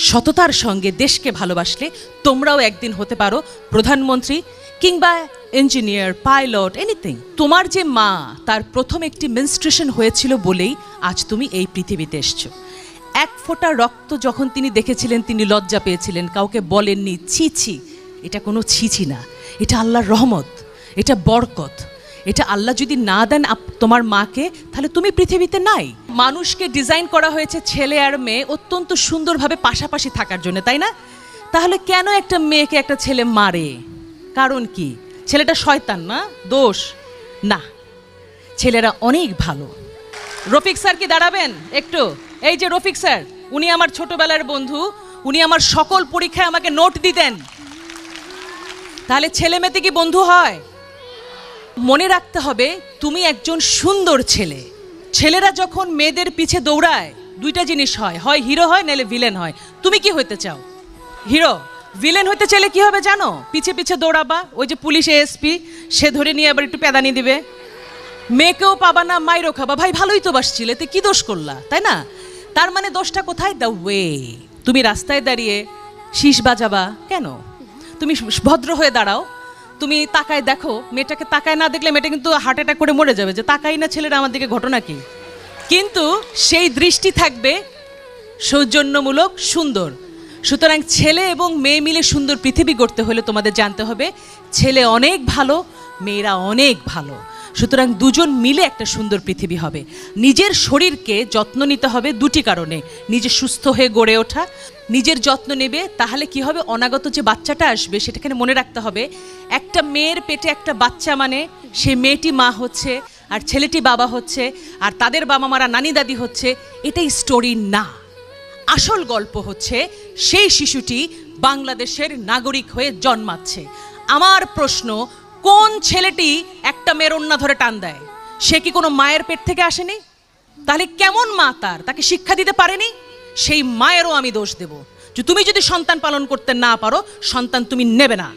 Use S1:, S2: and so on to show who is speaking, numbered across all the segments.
S1: সততার সঙ্গে দেশকে ভালোবাসলে তোমরাও একদিন হতে পারো প্রধানমন্ত্রী কিংবা ইঞ্জিনিয়ার, পাইলট, এনিথিং। তোমার যে মা, তার প্রথম একটি মেনস্ট্রুয়েশন হয়েছিল বলেই আজ তুমি এই পৃথিবীতে এসছো। এক ফোঁটা রক্ত যখন তিনি দেখেছিলেন তিনি লজ্জা পেয়েছিলেন, কাউকে বলেননি ছি ছি। এটা কোনো ছিছি না, এটা আল্লাহর রহমত, এটা বরকত। এটা আল্লাহ যদি না দেন তোমার মাকে, তাহলে তুমি পৃথিবীতে নাই। মানুষকে ডিজাইন করা হয়েছে ছেলে আর মেয়ে অত্যন্ত সুন্দরভাবে পাশাপাশি থাকার জন্য, তাই না? তাহলে কেন একটা মেয়েকে একটা ছেলে মারে? কারণ কি? ছেলেটা শয়তান না, দোষ না, ছেলেরা অনেক ভালো। রফিক স্যার কি দাঁড়াবেন একটু? এই যে রফিক স্যার, উনি আমার ছোটবেলার বন্ধু, উনি আমার সকল পরীক্ষায় আমাকে নোট দিতেন। তাহলে ছেলে মেয়েতে কি বন্ধু হয়? মনে রাখতে হবে তুমি একজন সুন্দর ছেলে। ছেলেরা যখন মেয়েদের পিছে দৌড়ায় দুইটা জিনিস হয়, হয় হিরো হয় নাহলে ভিলেন হয়। তুমি কি হতে চাও? হিরো। ভিলেন হতে চাইলে কি হবে জানো? পিছে পিছে দৌড়াবা, ওই যে পুলিশ এসপি সে ধরে নিয়ে আবার একটু পেদানি দিবে, মেয়েকেও পাবা না, মাইরও খাবা। ভাই ভালোই তো বাসছিলে, তো কি দোষ করলা, তাই না? তার মানে দোষটা কোথায়? The way. তুমি রাস্তায় দাঁড়িয়ে শীষ বাজাবা কেন? তুমি ভদ্র হয়ে দাঁড়াও, তুমি তাকায় দেখো, মেয়েটাকে তাকায় না দেখলে মেয়েটা কিন্তু হার্ট অ্যাটাক করে মরে যাবে, যে তাকাই না ছেলেরা আমার দিকে, ঘটনা কি? কিন্তু সেই দৃষ্টি থাকবে সৌজন্যমূলক, সুন্দর। সুতরাং ছেলে এবং মেয়ে মিলে সুন্দর পৃথিবী গড়তে হলে তোমাদের জানতে হবে ছেলে অনেক ভালো, মেয়েরা অনেক ভালো। সুতরাং দুজন মিলে একটা সুন্দর পৃথিবী হবে। নিজের শরীরকে যত্ন নিতে হবে দুটি কারণে। নিজে সুস্থ হয়ে গড়ে ওঠা, নিজের যত্ন নেবে, তাহলে কি হবে? অনাগত যে বাচ্চাটা আসবে সেটাকে মনে রাখতে হবে, একটা মেয়ের পেটে একটা বাচ্চা মানে সে মেয়েটি মা হচ্ছে আর ছেলেটি বাবা হচ্ছে, আর তাদের বাবা মারা নানি দাদি হচ্ছে। এটাই স্টোরি না। আসল গল্প হচ্ছে সেই শিশুটি বাংলাদেশের নাগরিক হয়ে জন্মাচ্ছে। আমার প্রশ্ন, কোন ছেলেটি একটা মেয়ের ওন্না ধরে টান দেয়? সে কি কোনো মায়ের পেট থেকে আসেনি? তাহলে কেমন মা তার? তাকে শিক্ষা দিতে পারেনি? সেই মায়েরও আমি দোষ দেব যে তুমি যদি সন্তান পালন করতে না পারো, সন্তান তুমি নেবে না।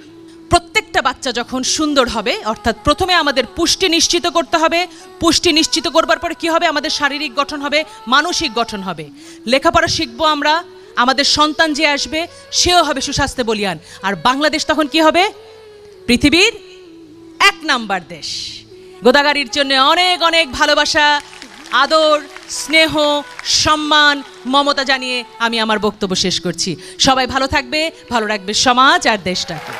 S1: প্রত্যেকটা বাচ্চা যখন সুন্দর হবে, অর্থাৎ প্রথমে আমাদের পুষ্টি নিশ্চিত করতে হবে। পুষ্টি নিশ্চিত করবার পরে কি হবে? আমাদের শারীরিক গঠন হবে, মানসিক গঠন হবে, লেখাপড়া শিখবো আমরা, আমাদের সন্তান যে আসবে সেও হবে সুস্বাস্থ্যে বলিয়ান। আর বাংলাদেশ তখন কি হবে? পৃথিবীর 1 নাম্বার দেশ। গোদাগাড়ির জন্য অনেক অনেক ভালোবাসা, আদর, স্নেহ, সম্মান, মমতা জানিয়ে আমি আমার বক্তব্য শেষ করছি। সবাই ভালো থাকবে, ভালো রাখবে সমাজ আর দেশটাকে।